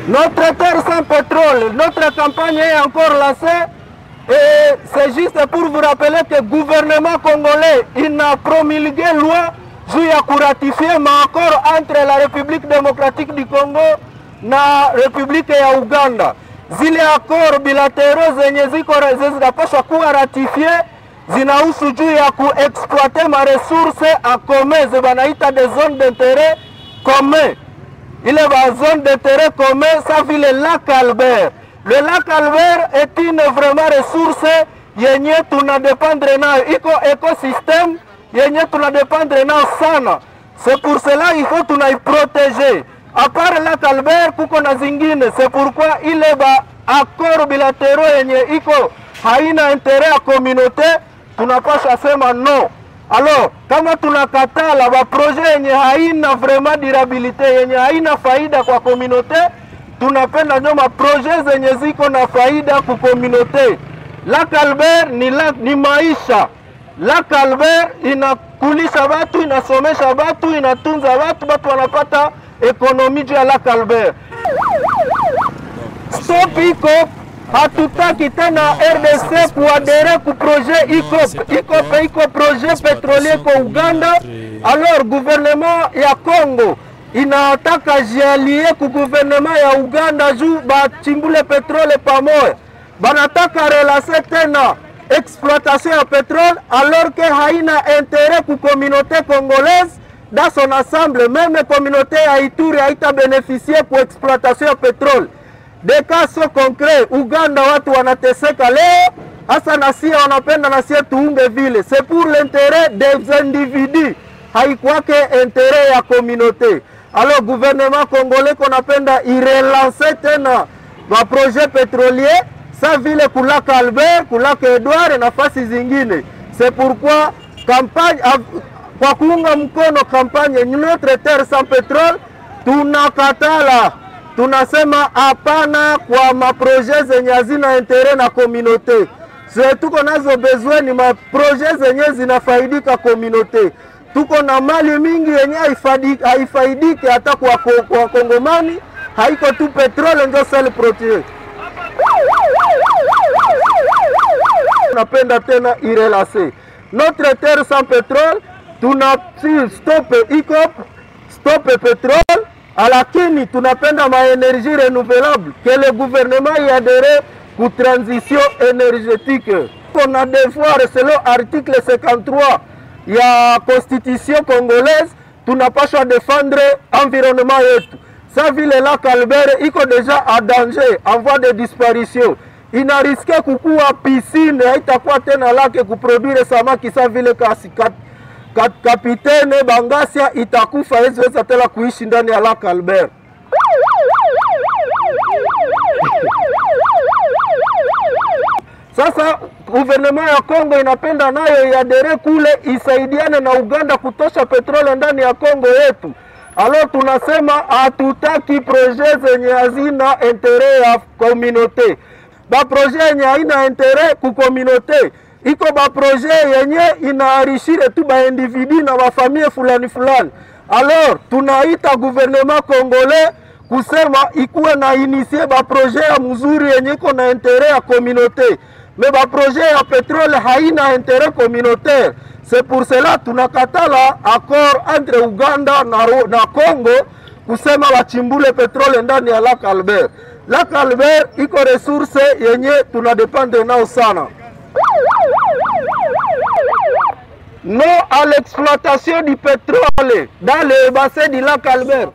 Notre terre sans pétrole, notre campagne est encore lancée. Et c'est juste pour vous rappeler que le gouvernement congolais il a promulgué loi pour ratifier mais encore entre la République démocratique du Congo na République ya Uganda. Zile accords bilatéraux zenye ziko zinapaswa kuwa ratifie zinahusu juu ya kuexploiter ma ressources en commun zebanaita des zones d'intérêt commun. Il est une zone d'intérêt commun, ça fait le lac Albert. Le lac Albert est une vraiment ressource yenye tuna dépendre nayo, iko écosystème yenye tuna dépendre nayo sana. C'est pour cela il faut tuna protéger. À part le lac Albert kuko na zingine, c'est pourquoi il est ba accord bilatéraux yenye iko haina intérêt à communauté, tunapaswa sema non. Alors, kama tunakatala ba projet yenye haina vraiment durabilité, yenye haina faida kwa communauté, tunapenda nyoma projet zenye ziko na faida kwa communauté. Lac Albert ni maisha. Lac Albert inakulisha watu, inasomesha watu, inatunza watu, watu wanapata ekonomi juu ya Lac Albert. Stop ICOP, hatutaki tena RDC kuadere ku projet ICOP. ICOP iko projet pétrolier kwa Uganda. Alors gouvernement ya Congo inataka jialie ku gouvernement ya Uganda juu bachimbule petrole pamoja. Banataka relancer tena exploitation ya pétrole alors que haina intérêt ku communauté congolaise dans son ensemble. Même communauté ya Ituri haita bénéficier pour exploitation ya pétrole. Des cas sont concrets. Uganda watu wanateseka leo, hasa nasia wanapenda nasia tuunge vile. C'est pour l'intérêt des individus, haikuwake intérêt ya communauté. Alors gouvernement congolais konapenda irelancer tena ba projet pétrolier sa vile kulaka Albert, kulaka Edouard na nafasi zingine. C'est pourquoi campagne kwa kuunga mkono kampanye Notre Terre sans pétrole tunakatala. Tunasema hapana kwa maprojet zenye hazina intérêt na communauté. Tuko nazo besoin ni maprojet zenye zinafaidika communauté. Tuko na mali mingi yenye haifaidiki hata kwa Kongomani, haiko tu petrole ndio seul projet. Tunapenda tena irelancer Notre Terre sans pétrole, tuna stop ICOP, stop pétrole. Lakini tunapenda ma énergie renouvelable que le gouvernement y adhère pour transition énergétique. On a devoir selon article 53 ya constitution congolaise tunapaswa défendre environnement yetu. Sa vile Lac Albert iko déjà à danger, en voie de disparition. Ina risque kukuwa piscine, haitakuwa tena lake kuproduire samaki sa vile Kapitene Bangasia itakufa haiwezi tena kuishi ndani ya Lac Albert. Sasa gouvernement ya Kongo inapenda nayo iadere kule isaidiane na Uganda kutosha petrole ndani ya Kongo yetu. Alors tunasema hatutaki projet zenye hazina intérêt ya communauté. Ba projet yenye haina intérêt ku communauté iko ba projet yenye inaarishire tu ba individu na ba famille fulani fulani. Alors tunaita gouvernement congolais kusema ikuwe na initier ba projet ya mzuri yenye iko na intérêt ya communauté. Mais ba projet ya pétrole haina intérêt communautaire. C'est pour cela tunakatala accord entre Uganda na Congo kusema wachimbule petrole ndani ya Lac Albert. Lac Albert iko ressource yenye tunadepende nao sana. Non à l'exploitation du pétrole dans le bassin du Lac Albert.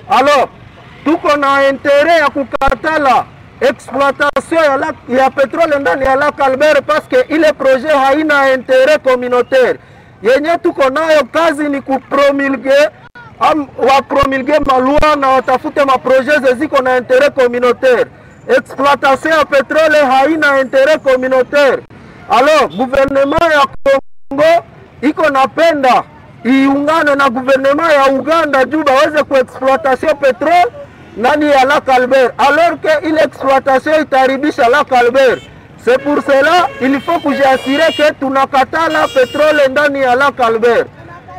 Alors, tuko na intérêt ya kukatala exploitation ya pétrole ndani ya Lac Albert parce que ile projet haina intérêt communautaire. Yenye tuko nayo kazi ni kupromulguer wapromulguer malua na watafute maprojet ziko na intérêt communautaire. Exploitation ya pétrole haina intérêt communautaire. Alors, gouvernement ya Congo iko napenda iungane na gouvernement ya Uganda juu baweze ku exploitation pétrole ndani ya Lac Albert. Alors que ile exploitation itaribisha Lac Albert. C'est pour cela il faut que j'assure que tunakatala pétrole ndani ya Lac Albert.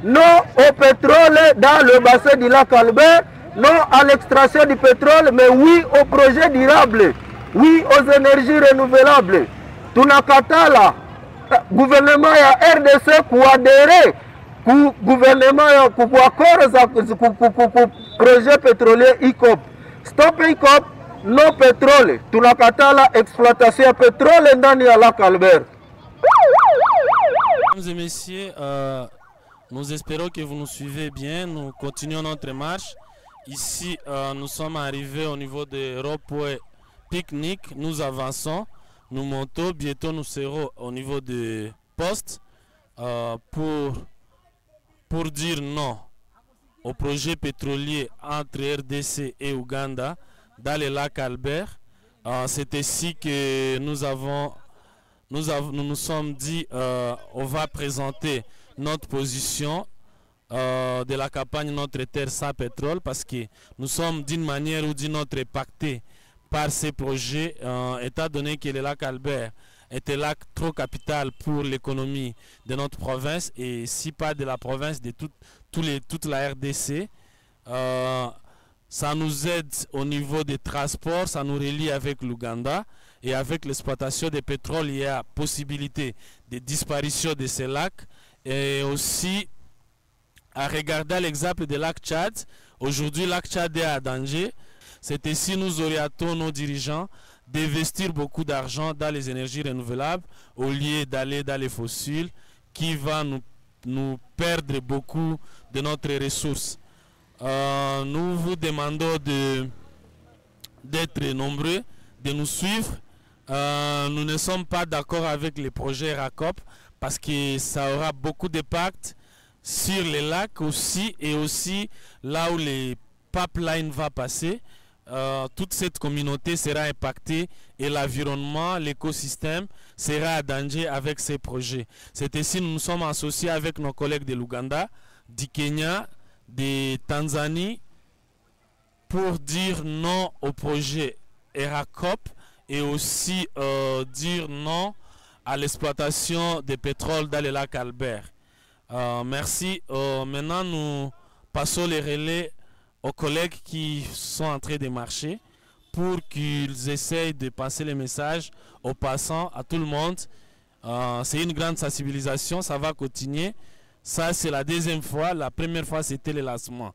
Non au pétrole dans le bassin du Lac Albert non à l'extraction du pétrole, mais oui au projet durable, oui aux énergies renouvelables. Tunakatala gouvernement ya RDC kuadere ku gouvernement ya kuakoro za projet pétrolier ICOP. Stop ICOP, no pétrole. Tunakatala exploitation ya pétrole ndani ya Lac Albert. Mesdames et messieurs, nous espérons que vous nous suivez bien. Nous continuons notre marche. Ici, nous sommes arrivés au niveau de Rond-Point Pique-Nique. Nous avançons, nous montons. Bientôt, nous serons au niveau de poste pour dire non au projet pétrolier entre RDC et Ouganda dans le lac Albert. C'est ici que nous nous sommes dit on va présenter notre position de la campagne Notre Terre sans pétrole, parce que nous sommes d'une manière ou d'une autre impactés par ces projets, étant donné que le lac Albert est un lac trop capital pour l'économie de notre province, et si pas de la province, de toute la RDC. Ça nous aide au niveau des transports, ça nous relie avec l'Ouganda, et avec l'exploitation des pétroles, il y a possibilité de disparition de ces lacs. Et aussi, à regarder l'exemple du lac Tchad, aujourd'hui le lac Tchad est à danger. C'est ici nous orientons nos dirigeants d'investir beaucoup d'argent dans les énergies renouvelables au lieu d'aller dans les fossiles qui va nous perdre beaucoup de notre ressources. Nous vous demandons d'être nombreux, de nous suivre. Nous ne sommes pas d'accord avec les projets RACOP parce que ça aura beaucoup d'impact sur les lacs aussi, et aussi là où les pipelines vont passer. Toute cette communauté sera impactée et l'environnement, l'écosystème sera à danger avec ces projets. C'est ici nous nous sommes associés avec nos collègues de l'Ouganda, du Kenya, de Tanzanie, pour dire non au projet RACOP et aussi dire non à l'exploitation des pétroles dans le lac Albert. Merci. Maintenant, nous passons les relais aux collègues qui sont en train de marcher pour qu'ils essayent de passer les messages aux passants, à tout le monde. C'est une grande sensibilisation, ça va continuer. Ça, c'est la deuxième fois. La première fois, c'était le lancement.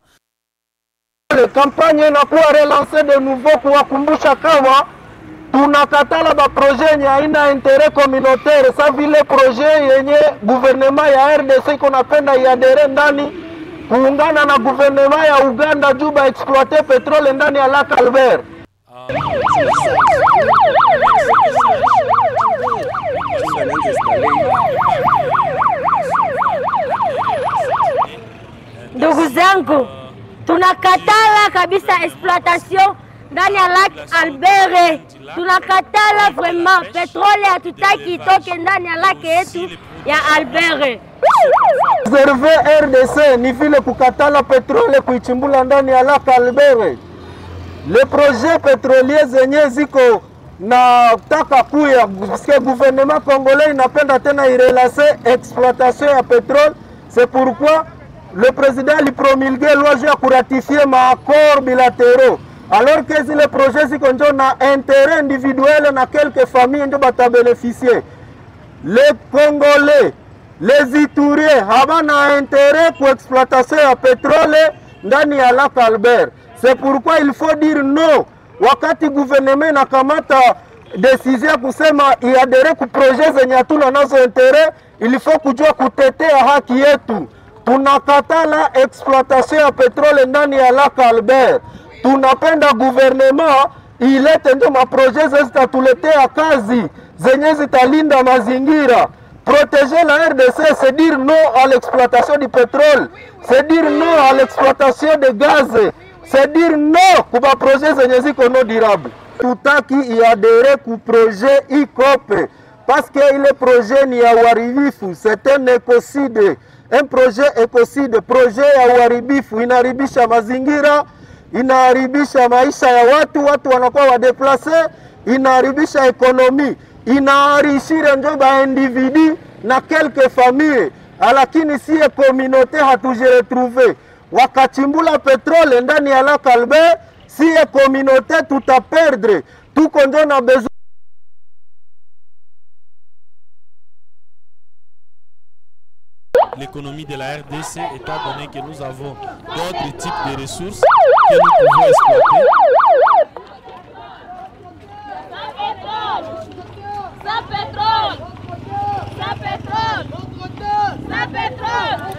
La campagne inakuwa relancer de nouveau kuwakumbusha kama tunakatala ba projet yenye haina interet communautaire, sa vile projet yenye gouvernement ya RDC iko napenda iadere ndani kuungana na gouvernement ya Uganda juu ba exploiter petrole ndani ya Lac Albert. Ndugu zangu, tunakatala kabisa exploitation ndani ya Lac Albert. Tunakatala vraiment, petrole hatutaki itoke ndani ya lac yetu ya Albert. Observe RDC ni vile kukatala petrole kuichimbula ndani ya Lac Albert. Le projet pétrolier zenye ziko na taka kuya, parce gouvernement congolais inapenda tena irelacer exploitation ya pétrole. C'est pourquoi le président lui promulgué loi à ratifier ma accords bilatéraux. Alors que si les projets ziko njo na intérêt individuel na quelques familles njo bata bénéficier. Les Congolais, les Ituriens habana intérêt pour exploitation ya pétrole ndani ya Lac Albert. C'est pourquoi il faut dire non. Wakati gouvernement nakamata décision kusema iadere ku projet zenye hatuna nazo intérêt, il faut kujua kutetea haki yetu. Tunakatala exploitation ya petrole ndani ya Lac Albert. Tunapenda gouvernement ilete ndio maprojet zitatuletea kazi zenye zitalinda mazingira. Protéger la RDC, c'est dire non à l'exploitation du pétrole, c'est dire non à l'exploitation de gaz, c'est dire non kuba projet zenye ziko non durable. Tutaki iadere ku projet ICOP parce que ile projet ni ya uharibifu, c'est un écocide. Un projet écocide, projet ya uharibifu, inaharibisha mazingira, inaharibisha maisha ya watu wanakuwa wadeplase, inaharibisha ekonomi, inaharishira njo ba individu na quelques familles, lakini si communauté hatuje retrouver. wakachimbula petrole ndani ya Lac Albert, siye communauté tutaperdre. Tuko ndio na besoin. L'économie de la RDC, étant donné que nous avons d'autres types de ressources que nous pouvons exploiter. Sans pétrole, sans pétrole, sans pétrole, sans pétrole.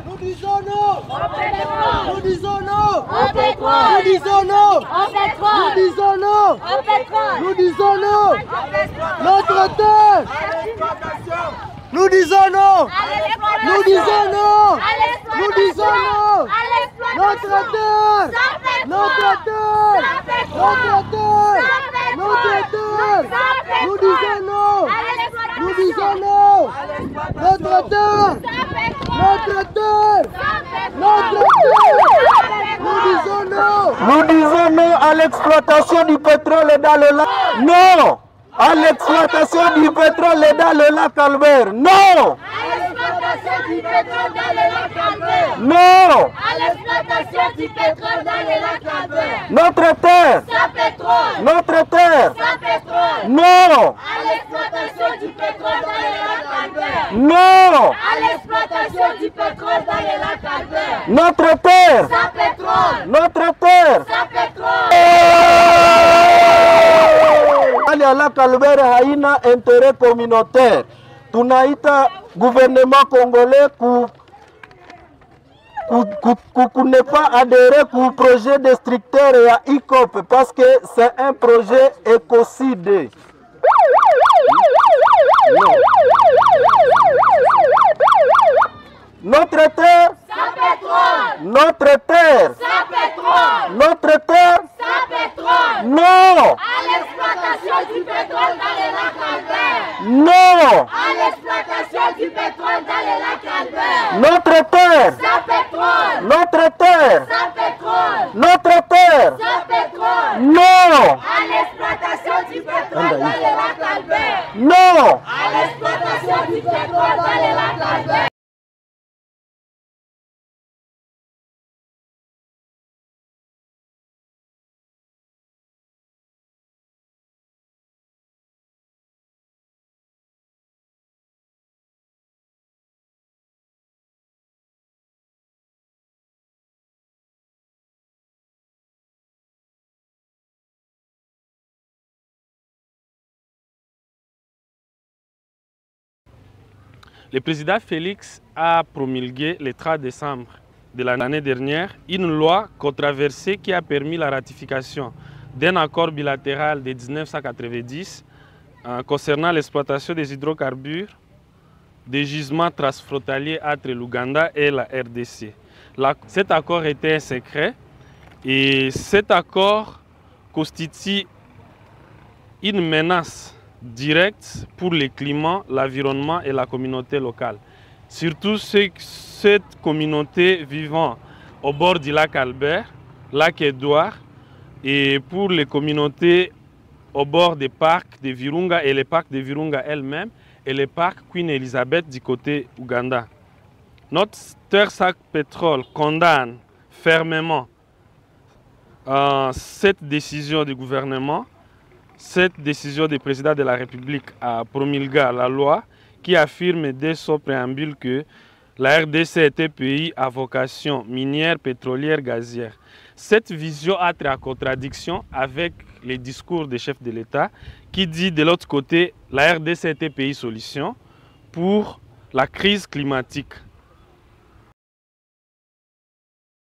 Nous disons non Au pétrole. Nous disons non Au pétrole. Nous disons non Au pétrole. Nous disons non Au pétrole. Nous disons non Au pétrole. Notre terre Nous disons non Nous disons non Nous disons non Notre terre Notre terre Notre terre Notre terre Nous disons non Nous disons non Notre terre Notre terre Notre terre Nous disons non Nous disons non à l'exploitation du pétrole dans le lac. Non à l'exploitation du pétrole dans le Lac Albert. Non. À l'exploitation du pétrole dans le Lac Albert. Non. À l'exploitation du pétrole dans le Lac Albert. Notre terre. Sans pétrole. Notre terre. Sans pétrole. Non. À l'exploitation du pétrole dans le Lac Albert. Non. À l'exploitation du pétrole dans le Lac Albert. Notre terre. Sans pétrole. Notre terre. Sans pétrole. Hali ya Lac Albert haina intérêt communautaire. Tunaita gouvernement congolais ne pas adhérer au projet destructeur ya ICOP parce que c'est un projet écocide. Notre terre, Sans pétrole. notre terre, Sans pétrole. notre terre, Sans pétrole. non, À l'exploitation du pétrole dans le Lac Albert. non, À l'exploitation du pétrole dans le Lac Albert. notre terre, Sans pétrole. notre terre, Sans pétrole. notre terre, Sans pétrole. non, À l'exploitation du pétrole dans le Lac Albert. non. À l'exploitation du pétrole dans le Lac Albert. Le président Félix a promulgué le 3 décembre de l'année dernière une loi controversée qui a permis la ratification d'un accord bilatéral de 1990 concernant l'exploitation des hydrocarbures des gisements transfrontaliers entre l'Ouganda et la RDC. Cet accord était un secret et cet accord constitue une menace directe pour le climat, l'environnement et la communauté locale. Surtout cette communauté vivant au bord du lac Albert, lac Édouard, et pour les communautés au bord des parcs de Virunga et les parcs de Virunga elle-même et les parcs Queen Elizabeth du côté Ouganda. Notre Tersac Pétrole condamne fermement cette décision du gouvernement. Cette décision du président de la République a promulgué la loi qui affirme dès son préambule que la RDC est un pays à vocation minière, pétrolière, gazière. Cette vision entre en contradiction avec les discours des chefs de l'État qui dit de l'autre côté la RDC est un pays solution pour la crise climatique.